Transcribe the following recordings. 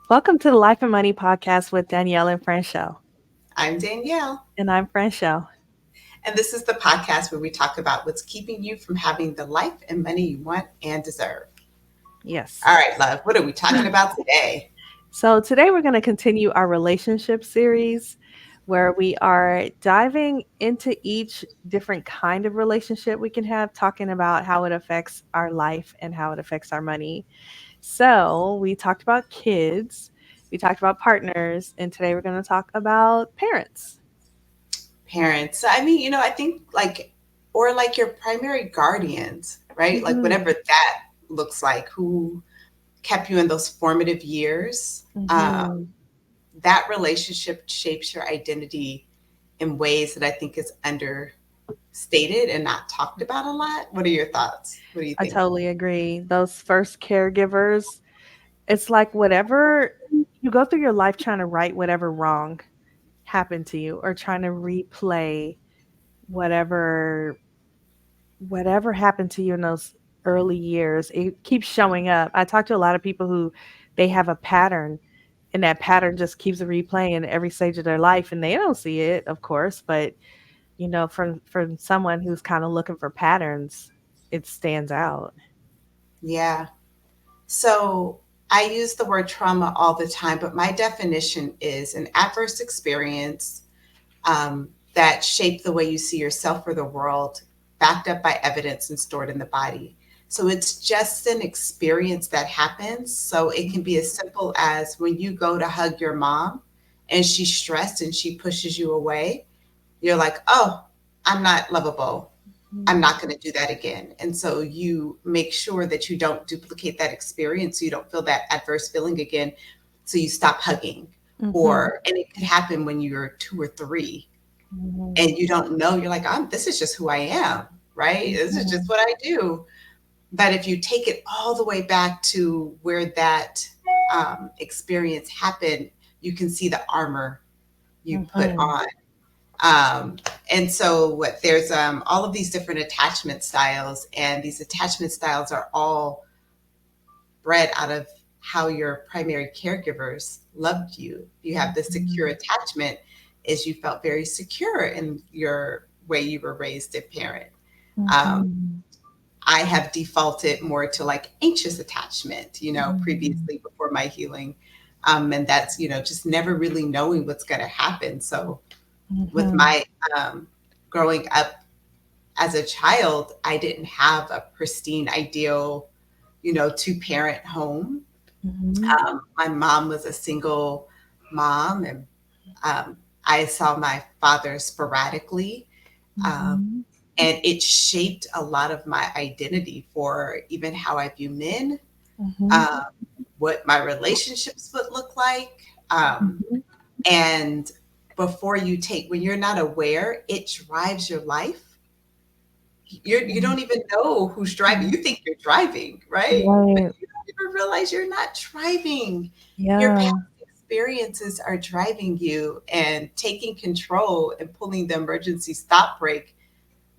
Welcome to the Life and Money podcast with Danielle and Franchelle. I'm Danielle, And I'm Franchelle. and this is the podcast where we talk about what's keeping you from having the life and money you want and deserve. Yes. All right, love, what are we talking about today? So today we're going to continue our relationship series where we are diving into each different kind of relationship we can have, talking about how it affects our life and how it affects our money. So we talked about kids, we talked about partners, and today we're going to talk about parents. Parents. I mean, I think or like your primary guardians, right? Like Mm-hmm. whatever that looks like, who kept you in those formative years. Mm-hmm. That relationship shapes your identity in ways that I think is understated and not talked about a lot. What are your thoughts? What do you I think? totally agree. Those first caregivers, it's like whatever you go through your life trying to right whatever wrong happened to you or trying to replay whatever happened to you in those early years. It keeps showing up. I talk to a lot of people who they have a pattern and that pattern just keeps replaying every stage of their life and they don't see it, of course, but from someone who's kind of looking for patterns, it stands out. Yeah. So I use the word trauma all the time, but my definition is an adverse experience that shaped the way you see yourself or the world, backed up by evidence and stored in the body. So it's just an experience that happens. So it can be as simple as when you go to hug your mom and she's stressed and she pushes you away, you're like, oh, I'm not lovable. I'm not going to do that again. And so you make sure that you don't duplicate that experience so you don't feel that adverse feeling again. So you stop hugging. Mm-hmm. And it could happen when you're 2 or 3 Mhm, and you don't know, you're like, this is just who I am, right? This is just mhm, what I do. But if you take it all the way back to where that experience happened, you can see the armor you put mhm, on. Um, and so what there's all of these different attachment styles, and these attachment styles are all bred out of how your primary caregivers loved you. You have this secure mhm, attachment as you felt very secure in your way you were raised and parent. Um, mhm, I have defaulted more to like anxious attachment, mhm, previously before my healing. And that's, just never really knowing what's going to happen. So with mhm, my growing up as a child, I didn't have a pristine, ideal, two parent home. mhm, My mom was a single mom, and um, I saw my father sporadically. Um, mhm, and it shaped a lot of my identity for even how I view men, mhm, um, what my relationships would look like. Um, mhm, and when you're not aware, it drives your life. You mhm. don't even know who's driving. You think you're driving, right? But Right. you don't even realize you're not driving. Your past Yeah. experiences are driving you, and taking control and pulling the emergency stop brake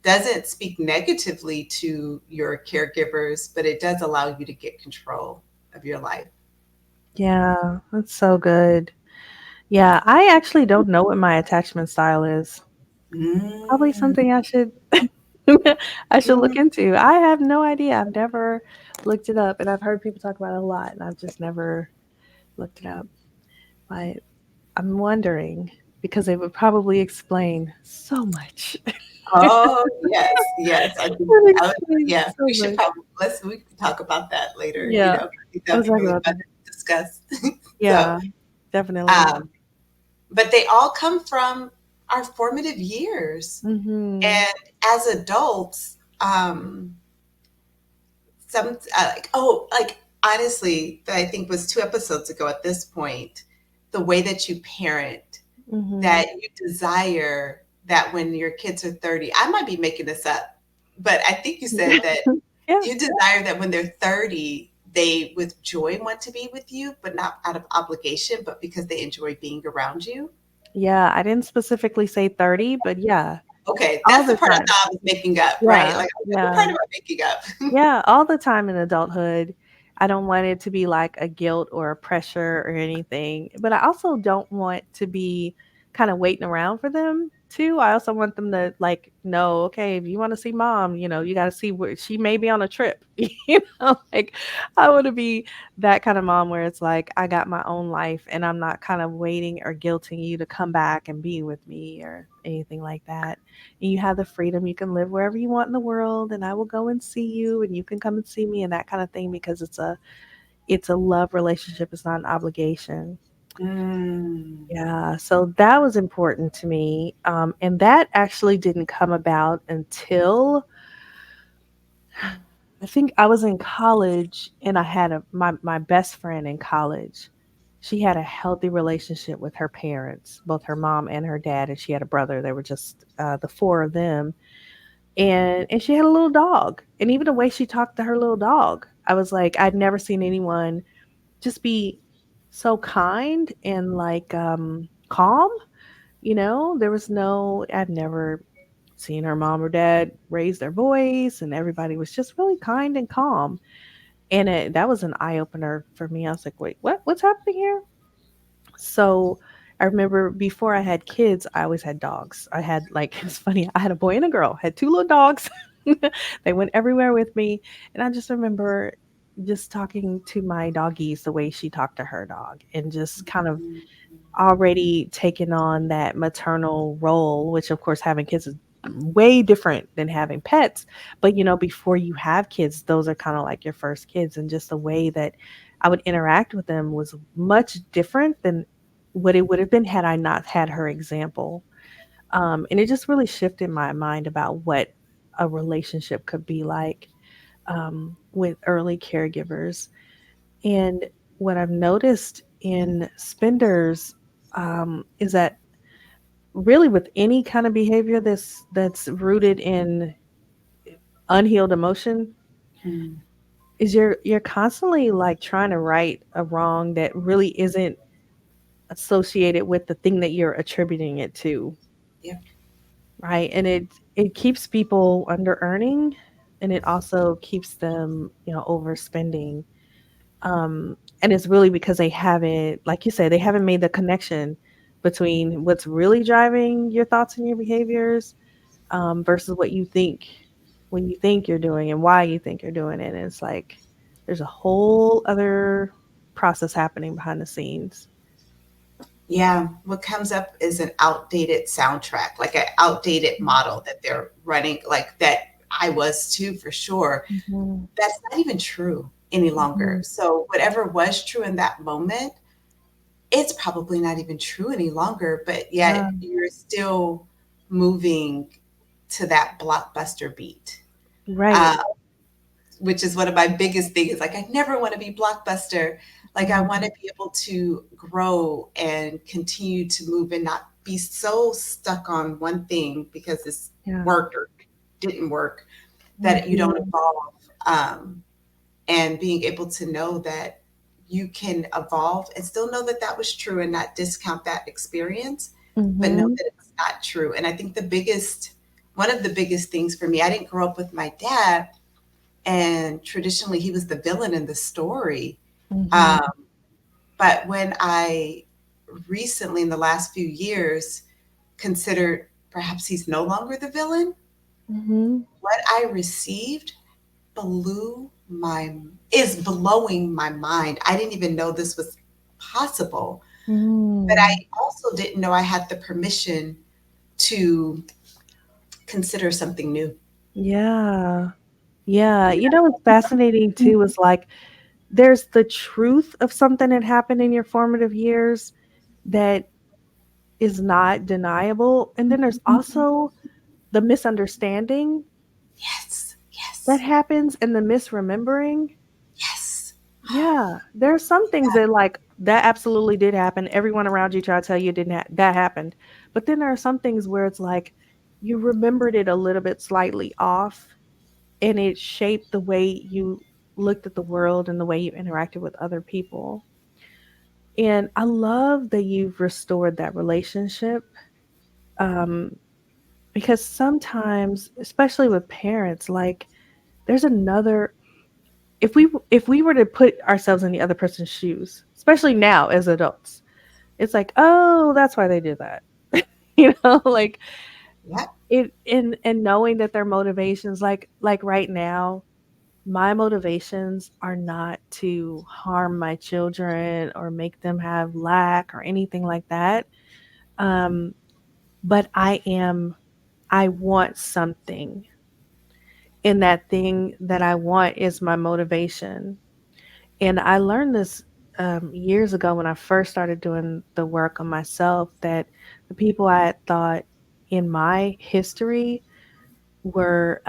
doesn't speak negatively to your caregivers, but it does allow you to get control of your life. Yeah. That's so good. Yeah. I actually don't know what my attachment style is. Probably Mm. something I should I should look into. I have no idea. I've never looked it up and I've heard people talk about it a lot and I've just never looked it up. But I'm wondering because it would probably explain so much. Oh yes, yes. I think It yeah. explains so We should much. probably we can talk about that later. Yeah, I think I that'd was be talking really about fun that. to discuss. So, Yeah, definitely. um, but they all come from our formative years, Mhm. and as adults, some like honestly, that I think was 2 episodes ago at this point, the way that you parent, Mhm. that you desire that when your kids are 30, I might be making this up, but I think you said that Yeah. you desire that when they're 30, they with joy want to be with you, but not out of obligation, but because they enjoy being around you. Yeah, I didn't specifically say 30, but yeah, Okay, all that's the the part I time. thought I was making up, right? Yeah, Like, what yeah. part am I making up? Yeah, all the time in adulthood. I don't want it to be like a guilt or a pressure or anything, but I also don't want to be kind of waiting around for them too. I also want them to like know, okay, if you want to see mom, you got to see where she may be on a trip. Like I want to be that kind of mom where it's like I got my own life and I'm not kind of waiting or guilting you to come back and be with me or anything like that. And you have the freedom, you can live wherever you want in the world and I will go and see you and you can come and see me and that kind of thing because it's a love relationship, it's not an obligation. Mm. Yeah, so that was important to me. And that actually didn't come about until I think I was in college and I had my best friend in college. She had a healthy relationship with her parents, both her mom and her dad, and she had a brother. They were just the four of them, and she had a little dog. And even the way she talked to her little dog, I was like, I'd never seen anyone just be so kind and like calm. There was no, I've never seen her mom or dad raise their voice, and everybody was just really kind and calm. And that was an eye opener for me. I was like, wait, what's happening here? So I remember before I had kids, I always had dogs. I had like it's funny, I had a boy and a girl, had two little dogs. They went everywhere with me. And I just remember just talking to my doggies the way she talked to her dog and just kind of already taken on that maternal role, which of course having kids is way different than having pets. But before you have kids, those are kind of like your first kids, and just the way that I would interact with them was much different than what it would have been had I not had her example. And it just really shifted my mind about what a relationship could be like with early caregivers. And what I've noticed in spenders is that really with any kind of behavior that's rooted in unhealed emotion Mm. is you're constantly like trying to right a wrong that really isn't associated with the thing that you're attributing it to, Yep. right? And it keeps people under earning, and it also keeps them overspending. And it's really because they haven't, like you said, they haven't made the connection between what's really driving your thoughts and your behaviors versus what you think when you think you're doing and why you think you're doing it. And it's like there's a whole other process happening behind the scenes. Yeah, what comes up is an outdated soundtrack, like an outdated model that they're running, like that I was too, for sure. Mhm, That's not even true any longer. mhm. So, whatever was true in that moment, it's probably not even true any longer, but yet Yeah, you're still moving to that blockbuster beat. right. Uh, which is one of my biggest things. Like, I never want to be blockbuster. Like, I want Mhm. to be able to grow and continue to move and not be so stuck on one thing because this Yeah. worked or didn't work, that you don't Mhm, evolve. And being able to know that you can evolve and still know that that was true and not discount that experience, but know mhm, that it's not true. And I think one of the biggest things for me, I didn't grow up with my dad, and traditionally he was the villain in the story. mhm, Um, but when I recently, in the last few years, considered perhaps he's no longer the villain, mhm, what I received blew my is blowing my mind. I didn't even know this was possible, but mm. I also didn't know I had the permission to consider something new. Yeah. Yeah. What's fascinating too is like there's the truth of something that happened in your formative years that is not deniable. And then there's also the misunderstanding Yes, that yes, happens and the misremembering. yes. Yeah, there are some things that like that absolutely did happen. Everyone around you tried to tell you it didn't that happened. But then there are some things where it's like you remembered it a little bit slightly off and it shaped the way you looked at the world and the way you interacted with other people. And I love that you've restored that relationship um, because sometimes, especially with parents, like there's another if we were to put ourselves in the other person's shoes, especially now as adults, it's like, oh, that's why they did that. Like Yep. it in and knowing that their motivations, like right now, my motivations are not to harm my children or make them have lack or anything like that. Um, but I want something, and that thing that I want is my motivation. And I learned this years ago when I first started doing the work on myself, that the people I had thought in my history were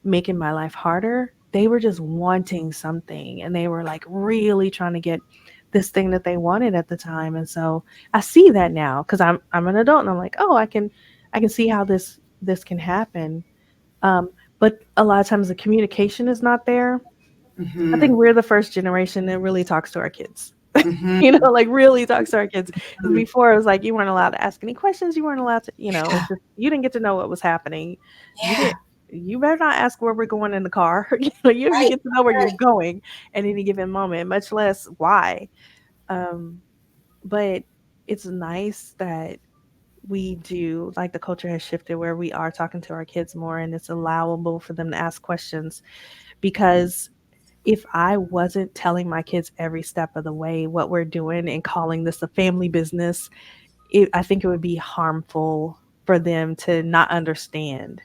making my life harder, they were just wanting something, and they were like really trying to get this thing that they wanted at the time. And so I see that now because I'm an adult, and I'm like, oh, I can see how this can happen. Um, but a lot of times the communication is not there. I think Mm-hmm. we're the first generation that really talks to our kids. Mm-hmm. Like really talks to our kids. Because before it was like you weren't allowed to ask any questions. You weren't allowed to, Yeah. it's just you didn't get to know what was happening. You Yeah. did. You better not ask where we're going in the car. You don't even Right. get to know where you're Right. going at any given moment, much less why. Um, but it's nice that we do, like, the culture has shifted where we are talking to our kids more, and it's allowable for them to ask questions. Because if I wasn't telling my kids every step of the way what we're doing and calling this a family business, I think it would be harmful for them to not understand,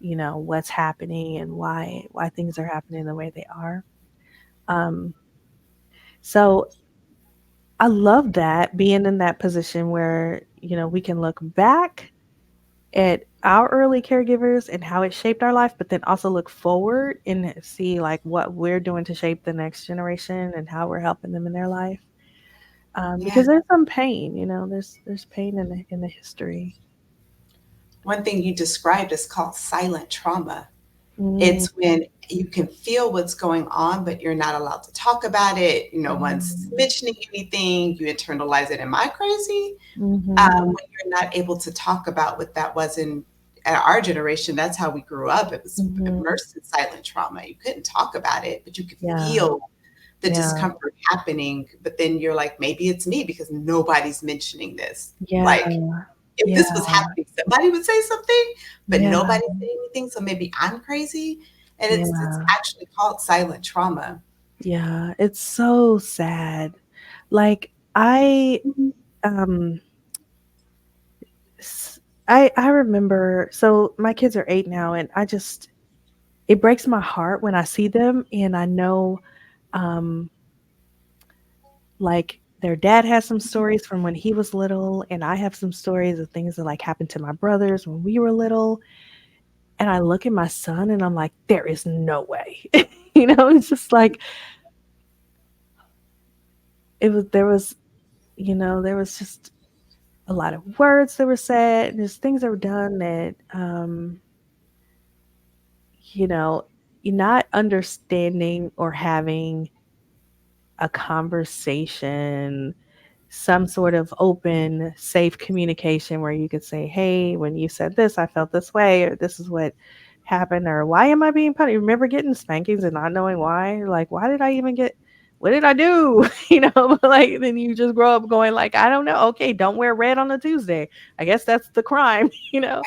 what's happening and why things are happening the way they are. Um, so I love that, being in that position where, we can look back at our early caregivers and how it shaped our life, but then also look forward and see like what we're doing to shape the next generation and how we're helping them in their life. Yeah. Because there's some pain, there's pain in the history. One thing you described is called silent trauma. Mm, It's when you can feel what's going on, but you're not allowed to talk about it. No one's mm, mentioning anything. You internalize it. Am I crazy? mhm, When you're not able to talk about what that was in our generation, that's how we grew up. It was mhm. immersed in silent trauma. You couldn't talk about it, but you could Yeah, feel the yeah, discomfort happening. But then you're like, maybe it's me because nobody's mentioning this. yeah, Like, if yeah, this was happening, somebody would say something, but yeah, nobody's saying anything. So maybe I'm crazy. And it's yeah, actually called silent trauma. yeah. It's so sad. Like um s- I remember, so my kids are 8 now, and it breaks my heart when I see them, and I know, um, like, their dad has some stories from when he was little, and I have some stories of things that, like, happened to my brothers when we were little, and I look at my son and I'm like, "There is no way." It's just like there was just a lot of words that were said, and there's things that were done that, you know, you're not understanding or having a conversation, some sort of open, safe communication where you could say, "Hey, when you said this, I felt this way, or this is what happened, or why am I being punished?" Remember getting spankings and not knowing why? Like, why did I even get? What did I do? But like then you just grow up going like, I don't know. Okay, don't wear red on a Tuesday. I guess that's the crime, you know.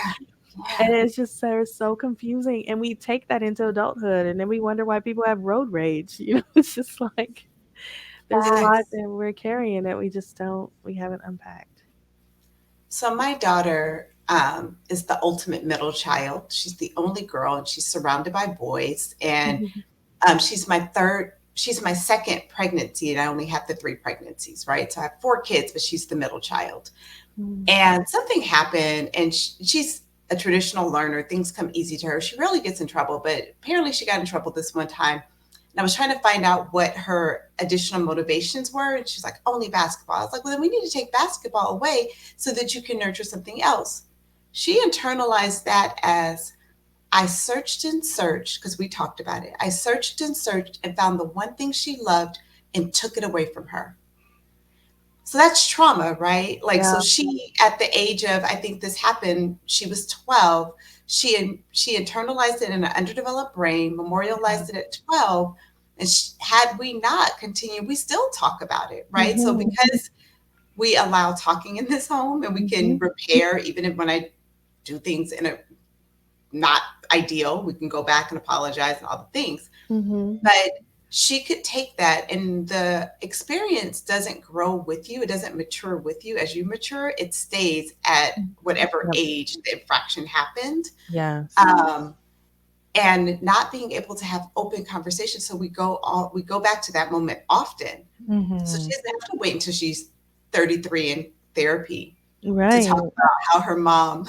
Yeah. And it's just so confusing. And we take that into adulthood, and then we wonder why people have road rage. It's just like there's a lot Facts. that we're carrying that we haven't unpacked. So my daughter is the ultimate middle child. She's the only girl, and she's surrounded by boys. And she's my second pregnancy, and I only had the three pregnancies, right? So I have four kids, but she's the middle child. Mm, And something happened, and she's a traditional learner. Things come easy to her. She rarely gets in trouble, but apparently she got in trouble this one time. And I was trying to find out what her additional motivations were. And she's like, only basketball. I was like, well, then we need to take basketball away so that you can nurture something else. She internalized that as I searched and searched because we talked about it. I searched and searched and found the one thing she loved and took it away from her. So that's trauma, right? Like, yeah. so she, at the age of, I think this happened, she was 12. She internalized it in an underdeveloped brain, memorialized it at 12, And had we not continued, we still talk about it, right? So Mhm. because we allow talking in this home, and we can Mhm. repair, even if when I do things in a not ideal, we can go back and apologize and all the things. Mhm. But she could take that, and the experience doesn't grow with you. It doesn't mature with you as you mature. It stays at whatever Yep. age the infraction happened. Yes. Um, and not being able to have open conversations. So we go back to that moment often. So she Mhm. doesn't have to wait until she's 33 in therapy to talk Right. about how her mom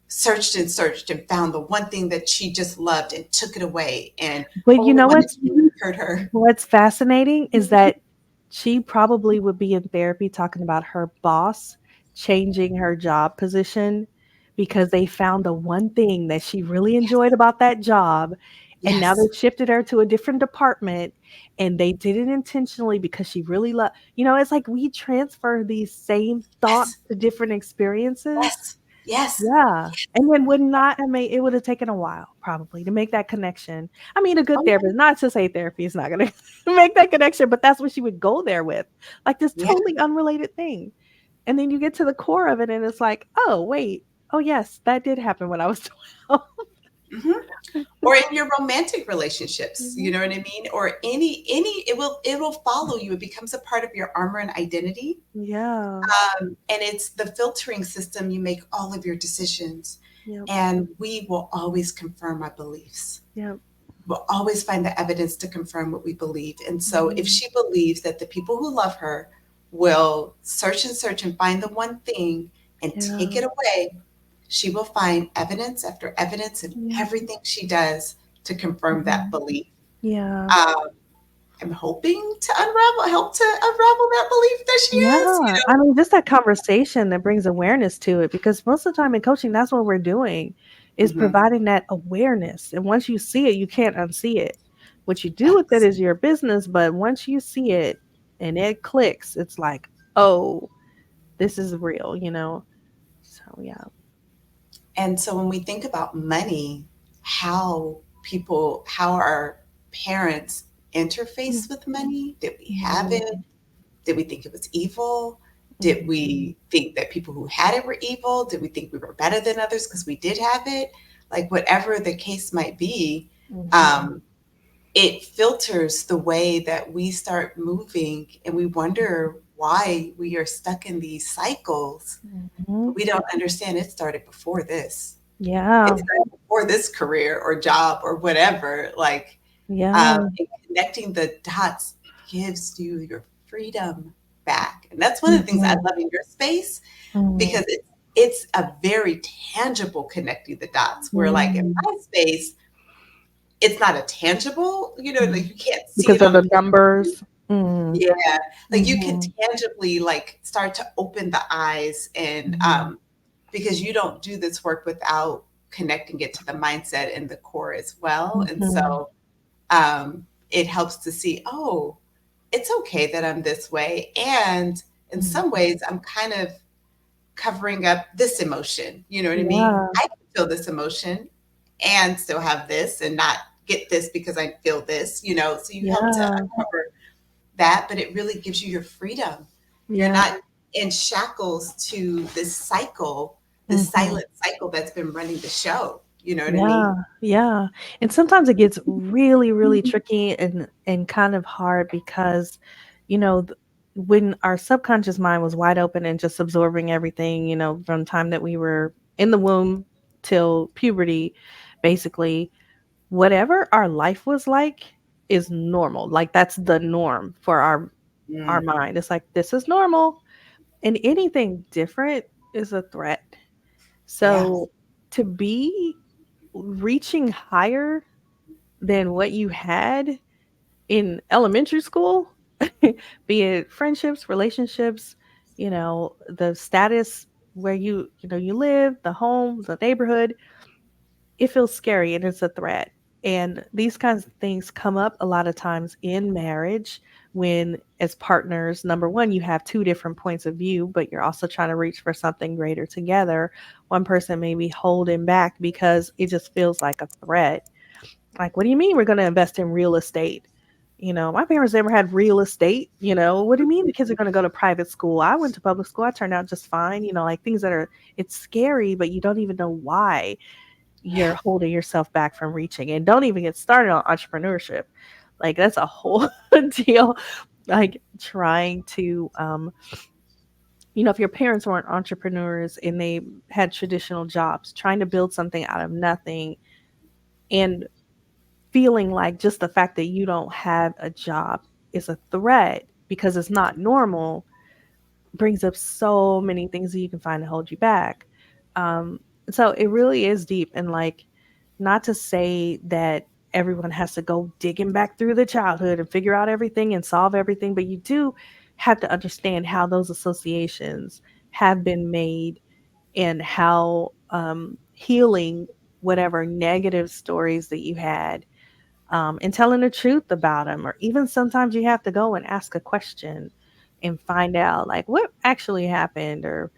searched and found the one thing that she just loved and took it away, and But oh, you know what did what's you hurt her? what's fascinating is that she probably would be in therapy talking about her boss changing her job position because they found the one thing that she really enjoyed Yes, about that job, and now yes, they've shifted her to a different department, and they did it intentionally because she really loved, it's like we transfer these same thoughts yes, to different experiences. yes, yes. Yeah, and then would not have made it would have taken a while probably to make that connection. I mean, a good Oh, therapist, not to say therapy is not gonna make that connection, but that's what she would go there with, like this yeah. totally unrelated thing. And then you get to the core of it and it's like, "Oh, wait. Oh, yes, that did happen when I was 12." Hmm. Or in your romantic relationships, you Mhm. know what I mean? Or any it will follow you. It becomes a part of your armor and identity. Yeah. And it's the filtering system. You make all of your decisions, Yep. and we will always confirm our beliefs. Yep. We'll always find the evidence to confirm what we believe. And so if Mhm. she believes that the people who love her will search and find the one thing and take Yeah. it away, she will find evidence after evidence in Yeah. everything she does to confirm that Mhm. belief. Yeah. Um, I'm hoping to help to unravel that belief that she has, Yeah, I mean, just that conversation that brings awareness to it because most of the time in coaching, that's what we're doing is Hmm. providing that awareness. And once you see it, you can't unsee it. What you do with it Yes. is your business, but once you see it and it clicks, it's like, oh, this is real. So yeah. And so when we think about money, how our parents interface with money, did we have Mhm. it? Did we think it was evil? Did Mhm. we think that people who had it were evil? Did we think we were better than others because we did have it? Like, whatever the case might be, Mhm. um, it filters the way that we start moving, and we wonder why we are stuck in these cycles. Mhm. But we don't understand it started before this. It Yeah. started before this career or job or whatever. Like, Yeah. and connecting the dots gives you your freedom back. And that's one of the things I Mhm. love in your space, Mhm. because it's a very tangible connecting the dots. Where, like, in Mhm. my space, it's not a tangible, like Mhm. you can't see Because it of on a the piece of paper. numbers. Mhm. Yeah, like you can Mhm. tangibly like start to open the eyes, and Mhm. because you don't do this work without connecting it to the mindset and the core as well. And Mhm. so it helps to see, oh, it's okay that I'm this way. And in some Mhm. ways, I'm kind of covering up this emotion. You know what I mean? Yeah. I can feel this emotion and still have this and not get this because I feel this. So you help to Yeah. uncover that, but it really gives you your freedom. You're Yeah. not in shackles to this cycle, this Mhm. silent cycle that's been running the show. You know what I mean? Yeah. Yeah. And sometimes it gets really, really tricky and kind of hard because, when our subconscious mind was wide open and just absorbing everything, from the time that we were in the womb till puberty, basically, whatever our life was like is normal. Like that's the norm for our Mm, mind. It's like this is normal. And anything different is a threat. yeah. So to be reaching higher than what you had in elementary school, be it friendships, relationships, the status where you live, the home, the neighborhood, it feels scary and it's a threat. And these kinds of things come up a lot of times in marriage when, as partners, number one, you have two different points of view, but you're also trying to reach for something greater together. One person may be holding back because it just feels like a threat. Like, what do you mean we're going to invest in real estate? My parents never had real estate. What do you mean the kids are going to go to private school? I went to public school. I turned out just fine. Like things that are, it's scary, but you don't even know why Yeah. you're holding yourself back from reaching. And don't even get started on entrepreneurship. Like that's a whole deal. Like trying to, if your parents weren't entrepreneurs and they had traditional jobs, trying to build something out of nothing and feeling like just the fact that you don't have a job is a threat because it's not normal brings up so many things that you can find to hold you back. Um, so it really is deep. And like, not to say that everyone has to go digging back through the childhood and figure out everything and solve everything, but you do have to understand how those associations have been made and how healing whatever negative stories that you had, and telling the truth about them. Or even sometimes you have to go and ask a question and find out like what actually happened. Or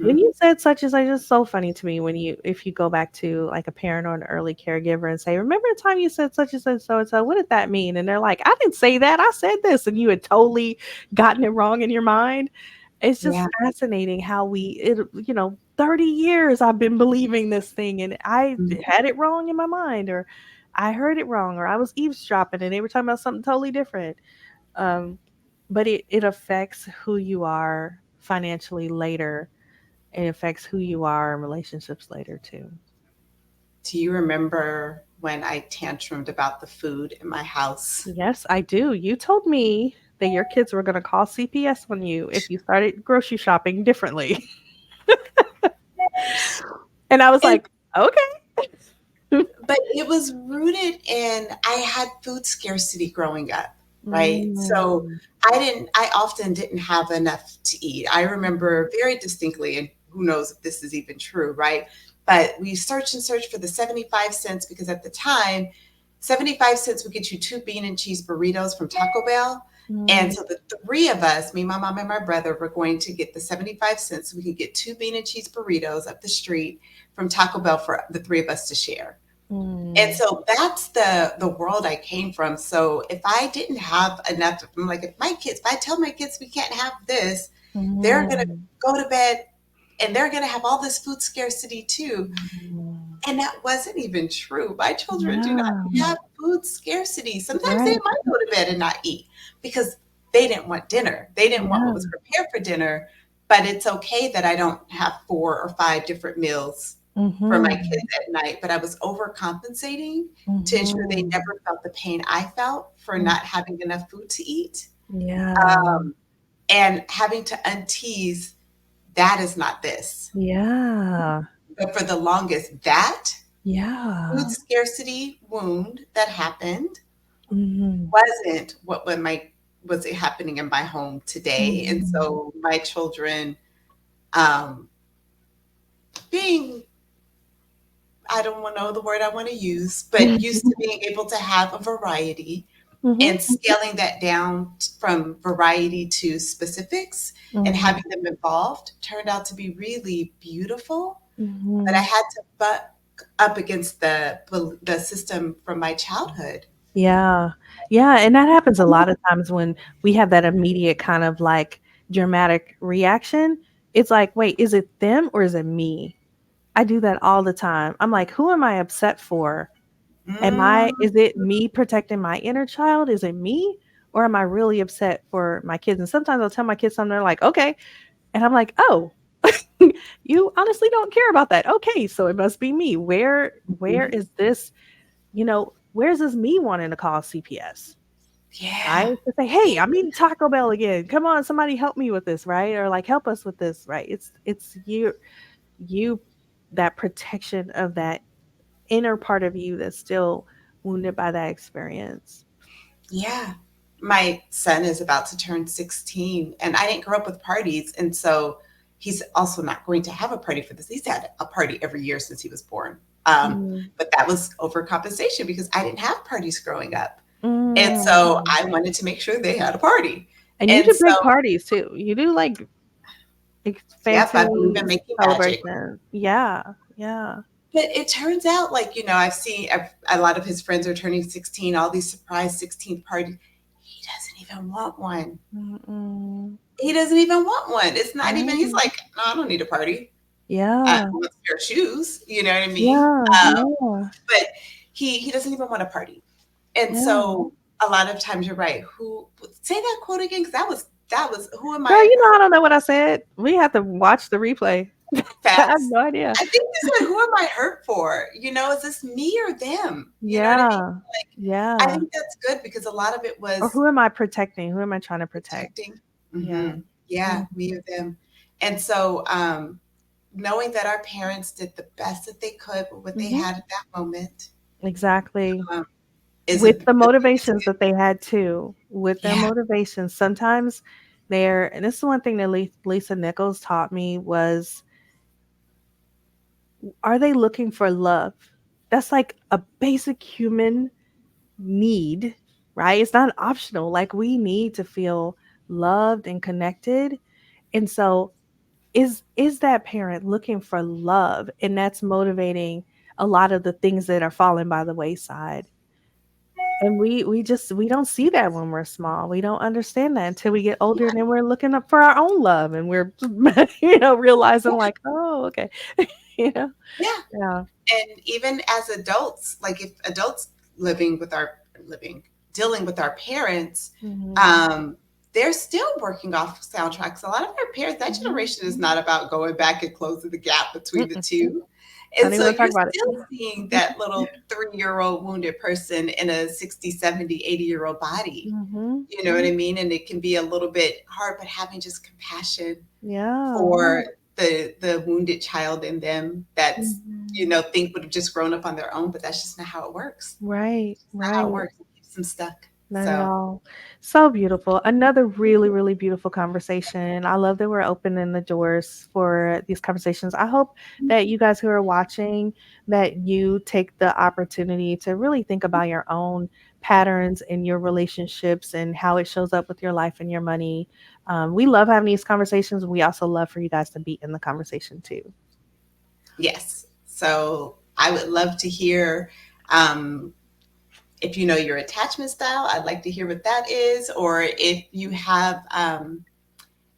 when Mhm. you said such as, like, just so funny to me when if you go back to like a parent or an early caregiver and say, remember the time you said such and such, so and so, what did that mean? And they're like, I didn't say that, I said this, and you had totally gotten it wrong in your mind. It's just Yeah. fascinating how 30 years I've been believing this thing and I Mhm. had it wrong in my mind, or I heard it wrong, or I was eavesdropping and they were talking about something totally different. Um, but it affects who you are financially later. It affects who you are in relationships later too. Do you remember when I tantrumed about the food in my house? Yes, I do. You told me that your kids were going to call CPS on you if you started grocery shopping differently. And I was And like, okay. but it was rooted in I had food scarcity growing up, right? So Mm, I often didn't have enough to eat. I remember very distinctly, and who knows if this is even true, right? But we searched and searched for the 75 cents because at the time, 75 cents would get you two bean and cheese burritos from Taco Bell. And mm, so the three of us, me, my mom, and my brother, were going to get the 75 cents so we could get two bean and cheese burritos up the street from Taco Bell for the three of us to share. And mm, so that's the world I came from. So if I didn't have enough, I'm like, if I tell my kids we can't have this, they're gonna mm, go to bed and they're gonna have all this food scarcity too. mm. And that wasn't even true. My children do not Yeah, have food scarcity. Sometimes they right. might go to bed and not eat because they didn't want dinner. They didn't want what Yeah. was prepared for dinner. But it's okay that I don't have four or five different meals for my Mhm. kids at night. But I was overcompensating to ensure they Mhm. never felt the pain I felt for Mm. not having enough food to eat. Yeah. Um, and having to untease that is not this. Yeah. But for the longest, that food Yeah. scarcity wound that happened Mhm. wasn't what my was happening in my home today. And Mhm. so my children, um, being I don't want to know the word I want to use, but used to being able to have a variety Mhm. and scaling that down from variety to specifics and Mhm. having them involved turned out to be really beautiful. But I Mhm. had to butt up against the system from my childhood. Yeah. Yeah, and that happens a lot of times when we have that immediate kind of like dramatic reaction. It's like, wait, is it them or is it me? I do that all the time. I'm like, who am I upset for? Mm, Is it me protecting my inner child? Is it me? Or am I really upset for my kids? And sometimes I'll tell my kids something, they're like, okay. And I'm like, oh, you honestly don't care about that. Okay, so it must be me. Where mhm. is this, where's this me wanting to call CPS? Yeah, Right? To say, hey, I'm eating Taco Bell again. Come on, somebody help me with this, right? Or like help us with this, right? It's you that protection of that inner part of you that's still wounded by that experience. yeah. My son is about to turn 16, and I didn't grow up with parties, and so he's also not going to have a party for this. He's had a party every year since he was born. Mm. But that was overcompensation because I didn't have parties growing up. And so Mm. I wanted to make sure they had a party. And you And do so, big parties too. You do like yep, I believe fancy in making magic. celebrations. Yeah. Yeah. But it turns out, like, I've seen a lot of his friends are turning 16, all these surprise 16th parties. doesn't even want one. Mm-mm. He doesn't even want one. It's not even, he's Right. like, no, I don't need a party. I Yeah. want a pair of shoes. You know what I mean? Yeah. Yeah. But he doesn't even want a party. And Yeah. so a lot of times you're right. Who say that quote again? Because that was who am Girl, I you know I don't know what I said. We have to watch the replay. I have fast? no idea. I think you said, who am I hurt for? Is this me or them? You know what I mean? Yeah. I Yeah. think that's good because a lot of it Or was who am I protecting? Who am I trying to protect? protecting. Yeah. Yeah, Mhm. me or them. And so knowing that our parents did the best that they could with what they Mhm. had at that moment Exactly. um, is With the the biggest motivations gift. that they had too. With their Yeah. motivations, sometimes they're, and this is one thing that Lisa Nichols taught me was, are they looking for love? That's like a basic human need, right? It's not optional. Like we need to feel loved and connected. And so is that parent looking for love, and that's motivating a lot of the things that are falling by the wayside. And we don't see that when we're small. We don't understand that until we get older, and then we're looking up for our own love, and we're realizing like, oh, okay. you know Yeah. yeah. And even as adults, like if adults living with our living dealing with our parents, Hmm. um they're still working off soundtracks. A lot of our parents, that Hmm. generation is not about going back and closing the gap between the Mm-mm. two. Don't And even so want to talk you're about still it. seeing that little 3-year-old wounded person in a 60, 70, 80-year-old body. Hmm. You know what I mean? And it can be a little bit hard, but having just compassion Yeah. for the wounded child in them that's Hmm. think would have just grown up on their own, but that's just not how it works. Right, It's not how it right. works. It keeps them stuck. Not at So all. So beautiful. Another really, really beautiful conversation. I love that we're opening the doors for these conversations. I hope that you guys who are watching, that you take the opportunity to really think about your own patterns in your relationships and how it shows up with your life and your money. We love having these conversations. We also love for you guys to be in the conversation too. yes. So I would love to hear um, if you know your attachment style. I'd like to hear what that is, or if you have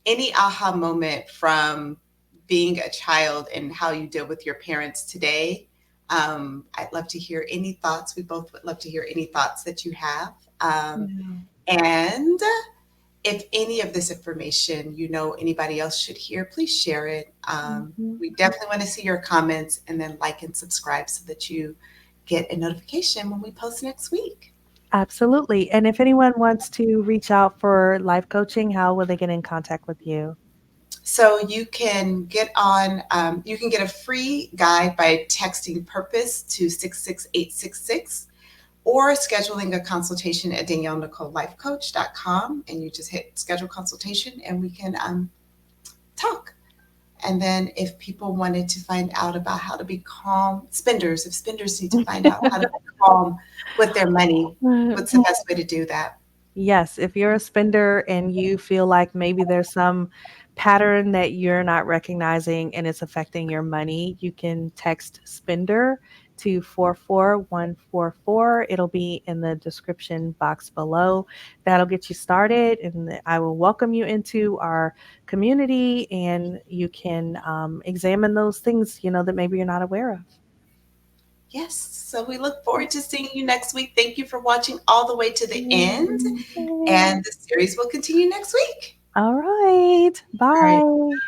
any aha moment from being a child and how you deal with your parents today. I'd love to hear any thoughts. We both would love to hear any thoughts that you have. Yeah. And if any of this information anybody else should hear, please share it. Mhm. We definitely want to see your comments, and then like and subscribe so that you get a notification when we post next week. Absolutely. And if anyone wants to reach out for life coaching, how will they get in contact with you? So you can get a free guide by texting purpose to 66866, or scheduling a consultation at DanielleNicoleLifeCoach.com. And you just hit schedule consultation and we can talk. And then if people wanted to find out about how to be calm, if spenders need to find out how to be calm with their money, what's the best way to do that? Yes, if you're a spender and you feel like maybe there's some pattern that you're not recognizing and it's affecting your money, you can text spender to 44144. It'll be in the description box below. That'll get you started, and I will welcome you into our community, and you can examine those things, that maybe you're not aware of. Yes. So we look forward to seeing you next week. Thank you for watching all the way to the end. Yay. And the series will continue next week. All right. All right. Bye.